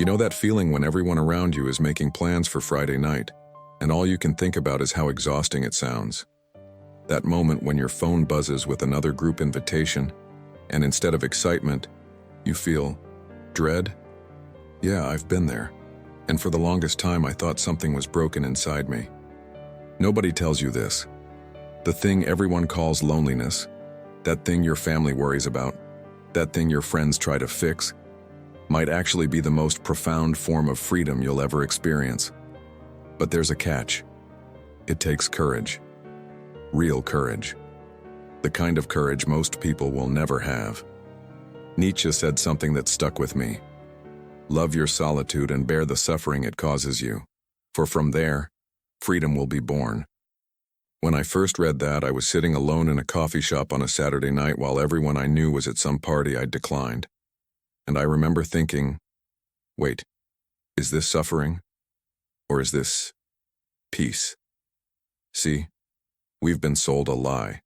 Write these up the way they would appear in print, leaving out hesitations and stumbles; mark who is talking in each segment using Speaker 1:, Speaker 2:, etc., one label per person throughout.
Speaker 1: You know that feeling when everyone around you is making plans for Friday night, and all you can think about is how exhausting it sounds? That moment when your phone buzzes with another group invitation, and instead of excitement, you feel dread? Yeah, I've been there. And for the longest time, I thought something was broken inside me. Nobody tells you this. The thing everyone calls loneliness, that thing your family worries about, that thing your friends try to fix, might actually be the most profound form of freedom you'll ever experience. But there's a catch. It takes courage. Real courage. The kind of courage most people will never have. Nietzsche said something that stuck with me. Love your solitude and bear the suffering it causes you, for from there, freedom will be born. When I first read that, I was sitting alone in a coffee shop on a Saturday night while everyone I knew was at some party I'd declined. And I remember thinking, wait, is this suffering? Or is this peace? See, we've been sold a lie.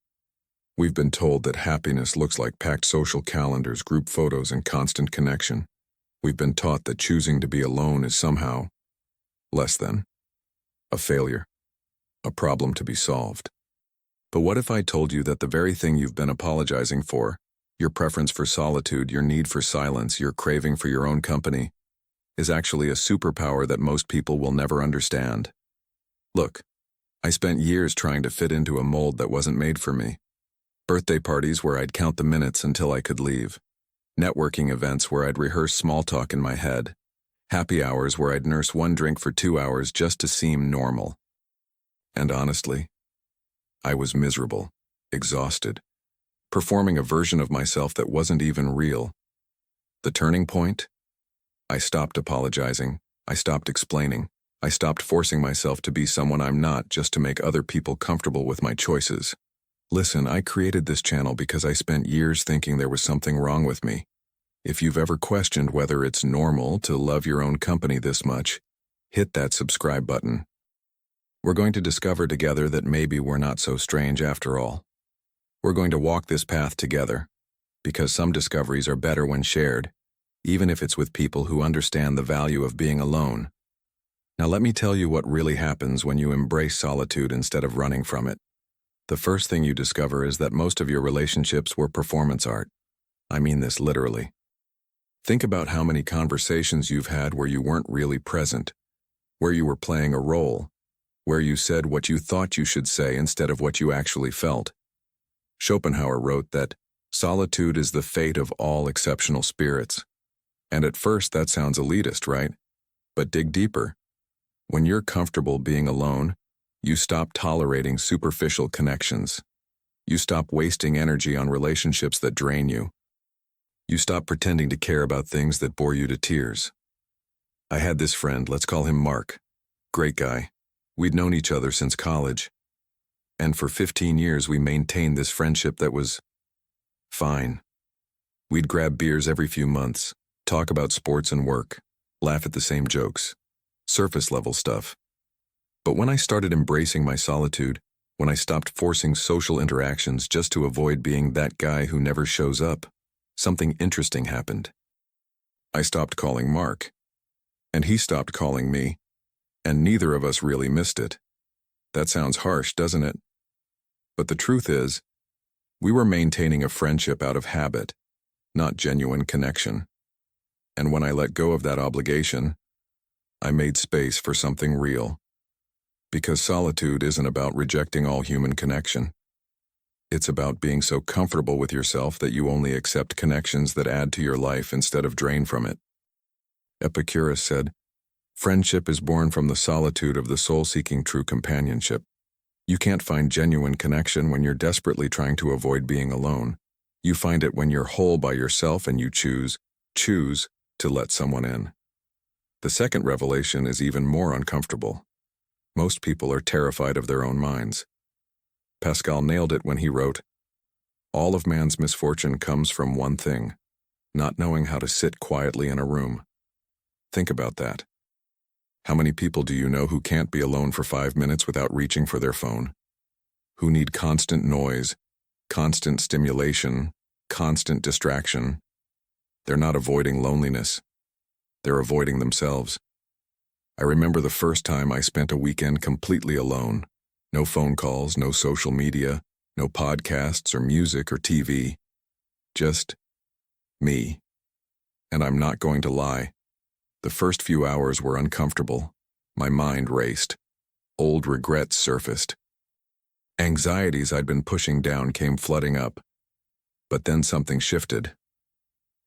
Speaker 1: We've been told that happiness looks like packed social calendars, group photos, and constant connection. We've been taught that choosing to be alone is somehow less than a failure, a problem to be solved. But what if I told you that the very thing you've been apologizing for, your preference for solitude, your need for silence, your craving for your own company, is actually a superpower that most people will never understand? Look, I spent years trying to fit into a mold that wasn't made for me. Birthday parties where I'd count the minutes until I could leave. Networking events where I'd rehearse small talk in my head. Happy hours where I'd nurse one drink for 2 hours just to seem normal. And honestly, I was miserable, exhausted, performing a version of myself that wasn't even real. The turning point? I stopped apologizing. I stopped explaining. I stopped forcing myself to be someone I'm not just to make other people comfortable with my choices. Listen, I created this channel because I spent years thinking there was something wrong with me. If you've ever questioned whether it's normal to love your own company this much, hit that subscribe button. We're going to discover together that maybe we're not so strange after all. We're going to walk this path together, because some discoveries are better when shared, even if it's with people who understand the value of being alone. Now let me tell you what really happens when you embrace solitude instead of running from it. The first thing you discover is that most of your relationships were performance art. I mean this literally. Think about how many conversations you've had where you weren't really present, where you were playing a role, where you said what you thought you should say instead of what you actually felt. Schopenhauer wrote that solitude is the fate of all exceptional spirits. And at first that sounds elitist, right? But dig deeper. When you're comfortable being alone, you stop tolerating superficial connections. You stop wasting energy on relationships that drain you. You stop pretending to care about things that bore you to tears. I had this friend, let's call him Mark. Great guy. We'd known each other since college. And for 15 years we maintained this friendship that was fine. We'd grab beers every few months, talk about sports and work, laugh at the same jokes. Surface level stuff. But when I started embracing my solitude, when I stopped forcing social interactions just to avoid being that guy who never shows up, something interesting happened. I stopped calling Mark, and he stopped calling me, and neither of us really missed it. That sounds harsh, doesn't it? But the truth is, we were maintaining a friendship out of habit, not genuine connection. And when I let go of that obligation, I made space for something real. Because solitude isn't about rejecting all human connection. It's about being so comfortable with yourself that you only accept connections that add to your life instead of drain from it. Epicurus said, "Friendship is born from the solitude of the soul seeking true companionship." You can't find genuine connection when you're desperately trying to avoid being alone. You find it when you're whole by yourself and you choose to let someone in. The second revelation is even more uncomfortable. Most people are terrified of their own minds. Pascal nailed it when he wrote, "All of man's misfortune comes from one thing, not knowing how to sit quietly in a room." Think about that. How many people do you know who can't be alone for 5 minutes without reaching for their phone? Who need constant noise, constant stimulation, constant distraction? They're not avoiding loneliness. They're avoiding themselves. I remember the first time I spent a weekend completely alone. No phone calls, no social media, no podcasts or music or TV. Just me. And I'm not going to lie. The first few hours were uncomfortable. My mind raced. Old regrets surfaced. Anxieties I'd been pushing down came flooding up. But then something shifted.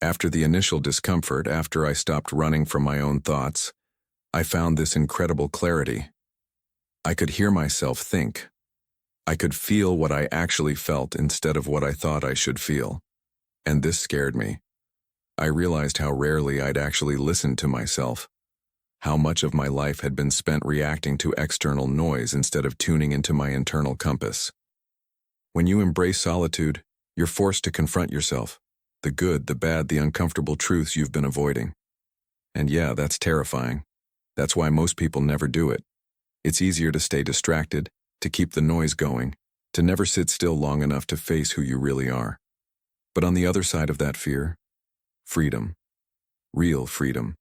Speaker 1: After the initial discomfort, after I stopped running from my own thoughts, I found this incredible clarity. I could hear myself think. I could feel what I actually felt instead of what I thought I should feel. And this scared me. I realized how rarely I'd actually listened to myself. How much of my life had been spent reacting to external noise instead of tuning into my internal compass. When you embrace solitude, you're forced to confront yourself. The good, the bad, the uncomfortable truths you've been avoiding. And yeah, that's terrifying. That's why most people never do it. It's easier to stay distracted, to keep the noise going, to never sit still long enough to face who you really are. But on the other side of that fear, freedom. Real freedom.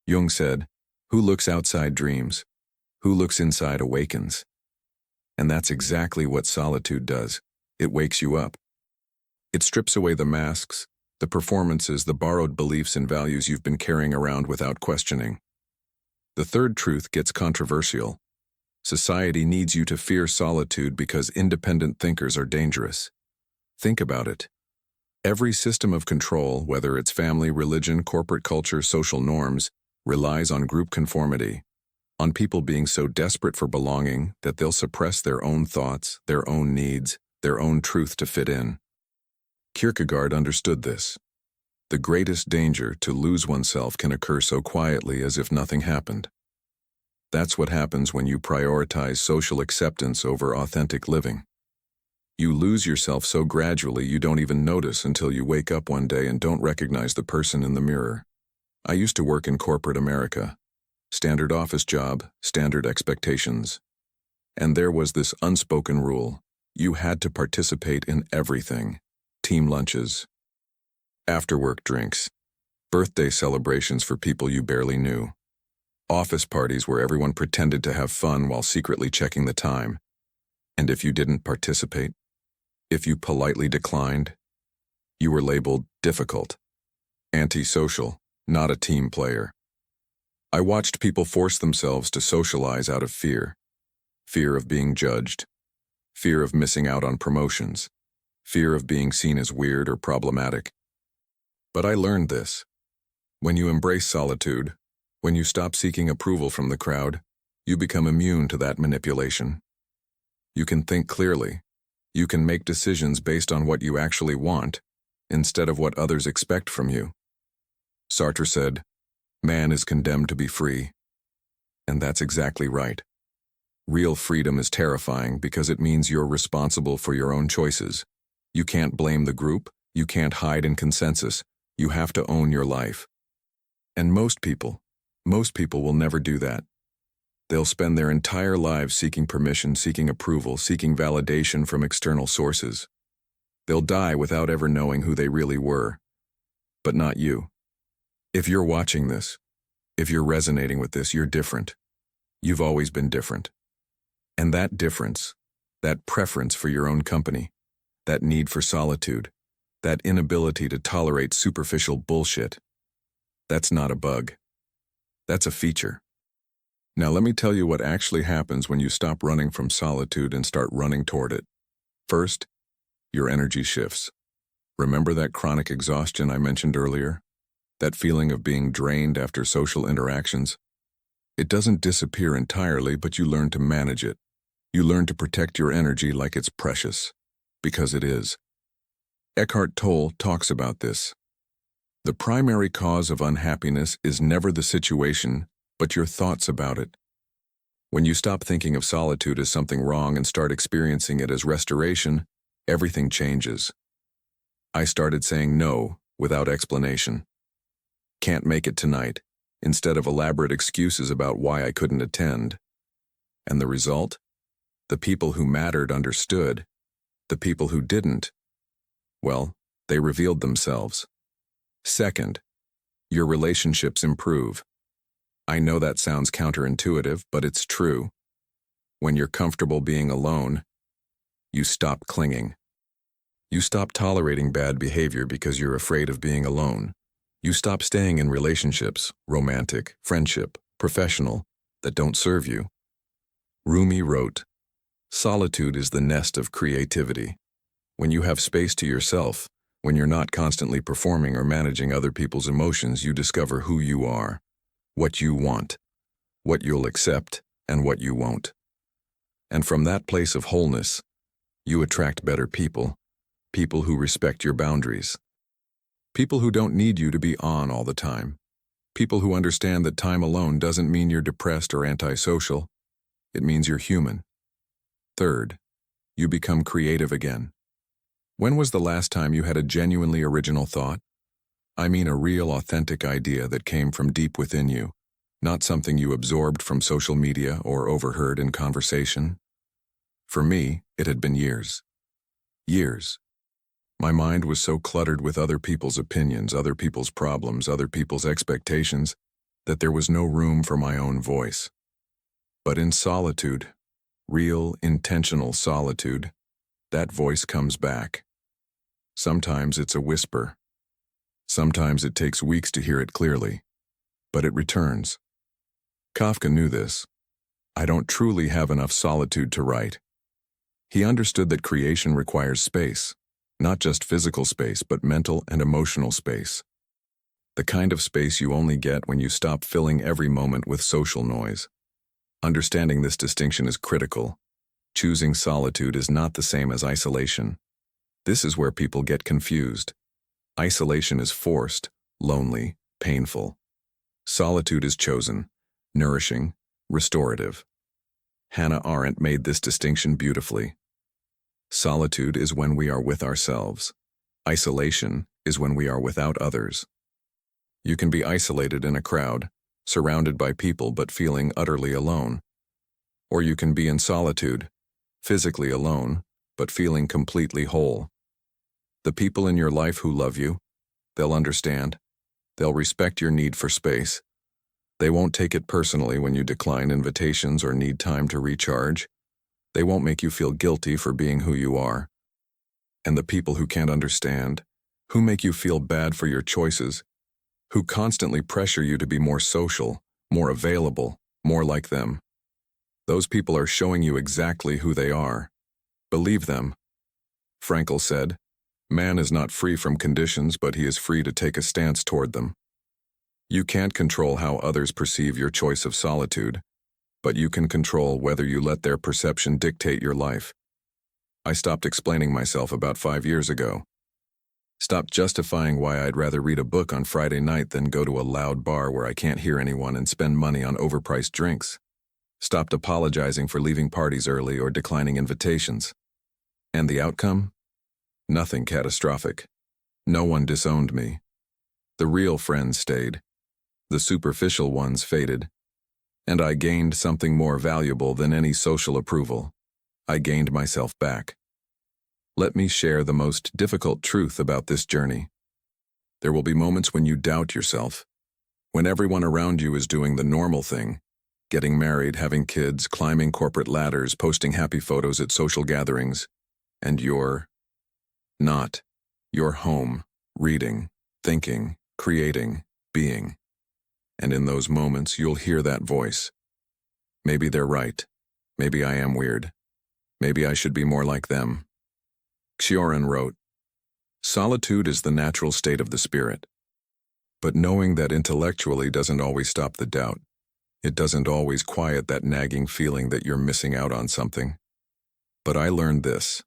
Speaker 1: Jung said, "Who looks outside dreams. Who looks inside awakens." And that's exactly what solitude does. It wakes you up. It strips away the masks, the performances, the borrowed beliefs and values you've been carrying around without questioning. The third truth gets controversial. Society needs you to fear solitude because independent thinkers are dangerous. Think about it. Every system of control, whether it's family, religion, corporate culture, social norms, relies on group conformity, on people being so desperate for belonging that they'll suppress their own thoughts, their own needs, their own truth to fit in. Kierkegaard understood this. The greatest danger to lose oneself can occur so quietly as if nothing happened. That's what happens when you prioritize social acceptance over authentic living. You lose yourself so gradually you don't even notice until you wake up one day and don't recognize the person in the mirror. I used to work in corporate America. Standard office job, standard expectations. And there was this unspoken rule. You had to participate in everything. Team lunches, after-work drinks, birthday celebrations for people you barely knew, office parties where everyone pretended to have fun while secretly checking the time. And if you didn't participate, if you politely declined, you were labeled difficult, antisocial, not a team player. I watched people force themselves to socialize out of fear. Fear of being judged, fear of missing out on promotions, fear of being seen as weird or problematic. But I learned this. When you embrace solitude, when you stop seeking approval from the crowd, you become immune to that manipulation. You can think clearly. You can make decisions based on what you actually want, instead of what others expect from you. Sartre said, "Man is condemned to be free." And that's exactly right. Real freedom is terrifying because it means you're responsible for your own choices. You can't blame the group, you can't hide in consensus, you have to own your life. And most people will never do that. They'll spend their entire lives seeking permission, seeking approval, seeking validation from external sources. They'll die without ever knowing who they really were. But not you. If you're watching this, if you're resonating with this, you're different. You've always been different. And that difference, that preference for your own company, that need for solitude, that inability to tolerate superficial bullshit, that's not a bug. That's a feature. Now let me tell you what actually happens when you stop running from solitude and start running toward it. First, your energy shifts. Remember that chronic exhaustion I mentioned earlier? That feeling of being drained after social interactions? It doesn't disappear entirely, but you learn to manage it. You learn to protect your energy like it's precious. Because it is. Eckhart Tolle talks about this. The primary cause of unhappiness is never the situation, but your thoughts about it. When you stop thinking of solitude as something wrong and start experiencing it as restoration, everything changes. I started saying no without explanation. Can't make it tonight, instead of elaborate excuses about why I couldn't attend. And the result? The people who mattered understood. The people who didn't, well, they revealed themselves. Second, Your relationships improve. I know that sounds counterintuitive, but it's true. When you're comfortable being alone, you stop clinging. You stop tolerating bad behavior because you're afraid of being alone. You stop staying in relationships, romantic, friendship, professional, that don't serve you. Rumi wrote, "Solitude is the nest of creativity." When you have space to yourself, when you're not constantly performing or managing other people's emotions, you discover who you are, what you want, what you'll accept, and what you won't. And from that place of wholeness, you attract better people, people who respect your boundaries. People who don't need you to be on all the time. People who understand that time alone doesn't mean you're depressed or antisocial. It means you're human. Third, you become creative again. When was the last time you had a genuinely original thought? I mean a real, authentic idea that came from deep within you, not something you absorbed from social media or overheard in conversation. For me, it had been years. Years. My mind was so cluttered with other people's opinions, other people's problems, other people's expectations, that there was no room for my own voice. But in solitude, real, intentional solitude, that voice comes back. Sometimes it's a whisper. Sometimes it takes weeks to hear it clearly, but it returns. Kafka knew this. I don't truly have enough solitude to write. He understood that creation requires space, not just physical space, but mental and emotional space. The kind of space you only get when you stop filling every moment with social noise. Understanding this distinction is critical. Choosing solitude is not the same as isolation. This is where people get confused. Isolation is forced, lonely, painful. Solitude is chosen, nourishing, restorative. Hannah Arendt made this distinction beautifully. Solitude is when we are with ourselves. Isolation is when we are without others. You can be isolated in a crowd, surrounded by people but feeling utterly alone. Or you can be in solitude, physically alone, but feeling completely whole. The people in your life who love you, they'll understand. They'll respect your need for space. They won't take it personally when you decline invitations or need time to recharge. They won't make you feel guilty for being who you are. And the people who can't understand, who make you feel bad for your choices, who constantly pressure you to be more social, more available, more like them. Those people are showing you exactly who they are. Believe them. Frankl said, "Man is not free from conditions, but he is free to take a stance toward them." You can't control how others perceive your choice of solitude, but you can control whether you let their perception dictate your life. I stopped explaining myself about 5 years ago. Stopped justifying why I'd rather read a book on Friday night than go to a loud bar where I can't hear anyone and spend money on overpriced drinks. Stopped apologizing for leaving parties early or declining invitations. And the outcome? Nothing catastrophic. No one disowned me. The real friends stayed. The superficial ones faded. And I gained something more valuable than any social approval. I gained myself back. Let me share the most difficult truth about this journey. There will be moments when you doubt yourself, when everyone around you is doing the normal thing, getting married, having kids, climbing corporate ladders, posting happy photos at social gatherings, and you're not. You're home, reading, thinking, creating, being. And in those moments, you'll hear that voice. Maybe they're right. Maybe I am weird. Maybe I should be more like them. Xiaoran wrote, "Solitude is the natural state of the spirit. But knowing that intellectually doesn't always stop the doubt. It doesn't always quiet that nagging feeling that you're missing out on something. But I learned this.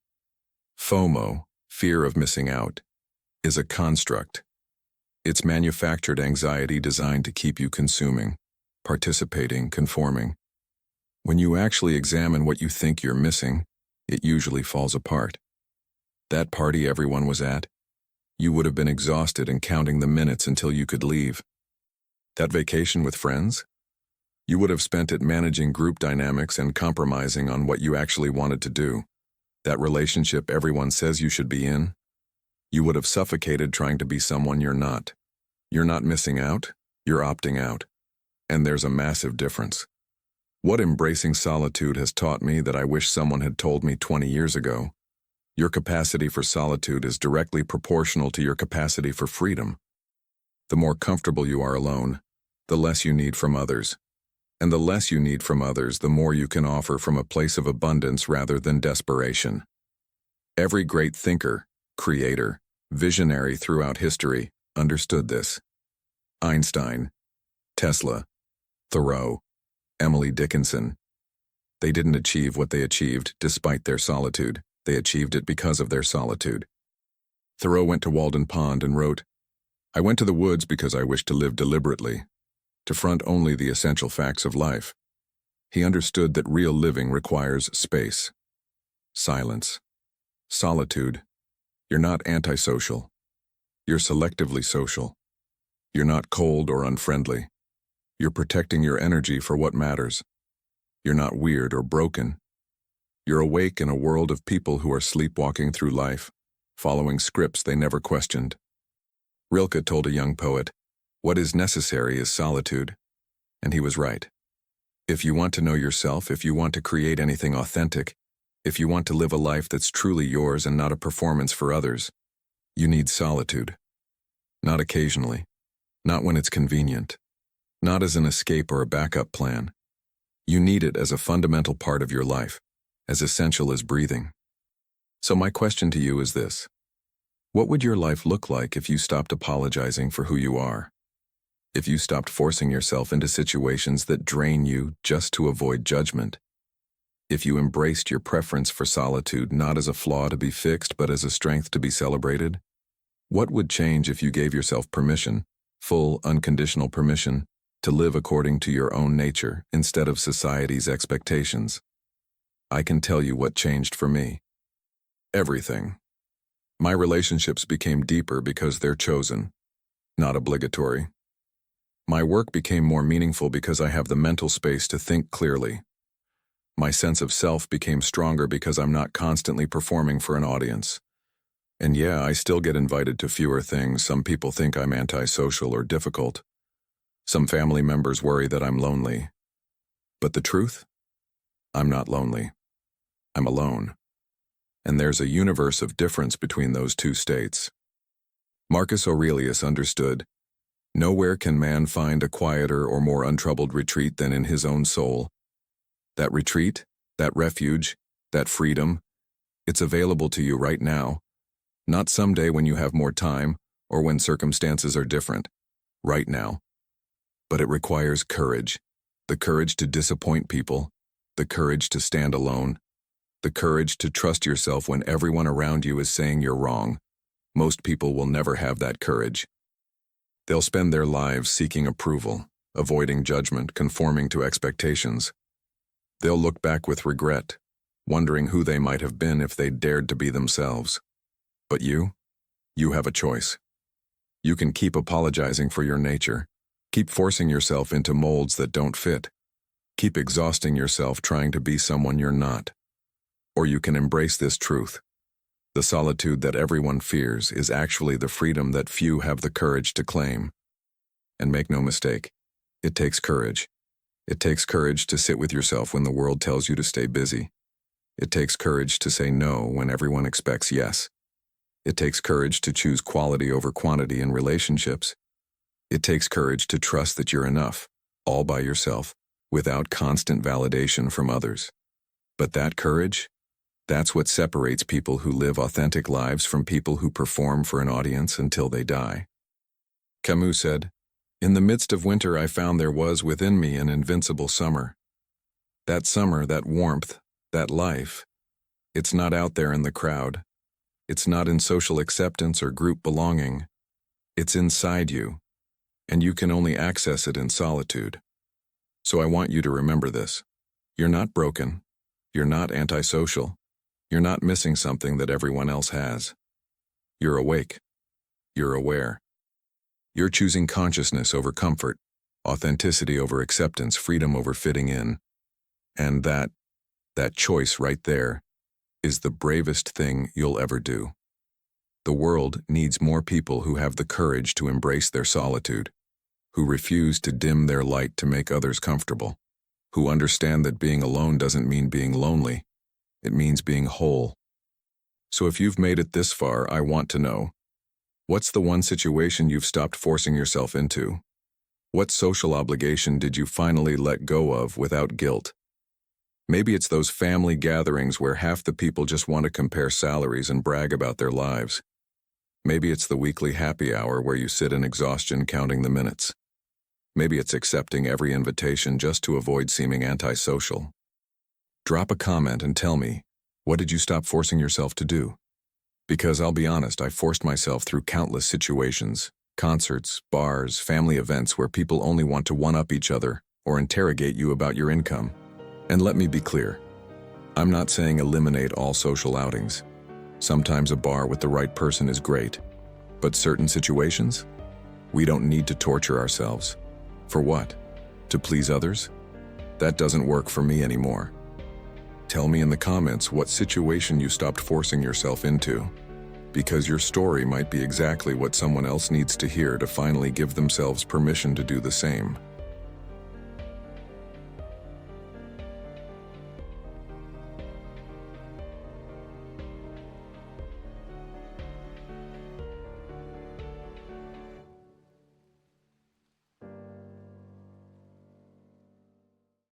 Speaker 1: FOMO, fear of missing out, is a construct. It's manufactured anxiety designed to keep you consuming, participating, conforming. When you actually examine what you think you're missing, it usually falls apart. That party everyone was at, you would have been exhausted and counting the minutes until you could leave. That vacation with friends, you would have spent it managing group dynamics and compromising on what you actually wanted to do. That relationship everyone says you should be in, you would have suffocated trying to be someone you're not. You're not missing out, you're opting out. And there's a massive difference. What embracing solitude has taught me that I wish someone had told me 20 years ago. Your capacity for solitude is directly proportional to your capacity for freedom. The more comfortable you are alone, the less you need from others. And the less you need from others, the more you can offer from a place of abundance rather than desperation. Every great thinker, creator, visionary throughout history understood this. Einstein, Tesla, Thoreau, Emily Dickinson. They didn't achieve what they achieved despite their solitude. They achieved it because of their solitude. Thoreau went to Walden Pond and wrote, "I went to the woods because I wished to live deliberately, to front only the essential facts of life." He understood that real living requires space, silence, solitude. You're not antisocial. You're selectively social. You're not cold or unfriendly. You're protecting your energy for what matters. You're not weird or broken. You're awake in a world of people who are sleepwalking through life, following scripts they never questioned. Rilke told a young poet, "What is necessary is solitude." And he was right. If you want to know yourself, if you want to create anything authentic, if you want to live a life that's truly yours and not a performance for others, you need solitude. Not occasionally, not when it's convenient, not as an escape or a backup plan. You need it as a fundamental part of your life, as essential as breathing. So my question to you is this: what would your life look like if you stopped apologizing for who you are? If you stopped forcing yourself into situations that drain you just to avoid judgment? If you embraced your preference for solitude not as a flaw to be fixed but as a strength to be celebrated? What would change if you gave yourself permission, full, unconditional permission, to live according to your own nature instead of society's expectations? I can tell you what changed for me. Everything. My relationships became deeper because they're chosen, not obligatory. My work became more meaningful because I have the mental space to think clearly. My sense of self became stronger because I'm not constantly performing for an audience. And yeah, I still get invited to fewer things. Some people think I'm antisocial or difficult. Some family members worry that I'm lonely. But the truth? I'm not lonely. I'm alone. And there's a universe of difference between those two states. Marcus Aurelius understood, "Nowhere can man find a quieter or more untroubled retreat than in his own soul." That retreat, that refuge, that freedom, it's available to you right now. Not someday when you have more time or when circumstances are different. Right now. But it requires courage. The courage to disappoint people. The courage to stand alone. The courage to trust yourself when everyone around you is saying you're wrong. Most people will never have that courage. They'll spend their lives seeking approval, avoiding judgment, conforming to expectations. They'll look back with regret, wondering who they might have been if they dared to be themselves. But you have a choice. You can keep apologizing for your nature, keep forcing yourself into molds that don't fit, keep exhausting yourself trying to be someone you're not. Or you can embrace this truth. The solitude that everyone fears is actually the freedom that few have the courage to claim. And make no mistake, it takes courage. It takes courage to sit with yourself when the world tells you to stay busy. It takes courage to say no when everyone expects yes. It takes courage to choose quality over quantity in relationships. It takes courage to trust that you're enough, all by yourself, without constant validation from others. But that courage, that's what separates people who live authentic lives from people who perform for an audience until they die. Camus said, "In the midst of winter I found there was within me an invincible summer. That summer, that warmth, that life, it's not out there in the crowd. It's not in social acceptance or group belonging. It's inside you, and you can only access it in solitude. So I want you to remember this. You're not broken. You're not antisocial. You're not missing something that everyone else has. You're awake. You're aware. You're choosing consciousness over comfort, authenticity over acceptance, freedom over fitting in. And that choice right there is the bravest thing you'll ever do. The world needs more people who have the courage to embrace their solitude, who refuse to dim their light to make others comfortable, who understand that being alone doesn't mean being lonely, it means being whole. So if you've made it this far, I want to know, what's the one situation you've stopped forcing yourself into? What social obligation did you finally let go of without guilt? Maybe it's those family gatherings where half the people just want to compare salaries and brag about their lives. Maybe it's the weekly happy hour where you sit in exhaustion counting the minutes. Maybe it's accepting every invitation just to avoid seeming antisocial. Drop a comment and tell me, what did you stop forcing yourself to do? Because I'll be honest, I forced myself through countless situations, concerts, bars, family events where people only want to one-up each other or interrogate you about your income. And let me be clear, I'm not saying eliminate all social outings. Sometimes a bar with the right person is great, but certain situations? We don't need to torture ourselves. For what? To please others? That doesn't work for me anymore. Tell me in the comments what situation you stopped forcing yourself into, because your story might be exactly what someone else needs to hear to finally give themselves permission to do the same.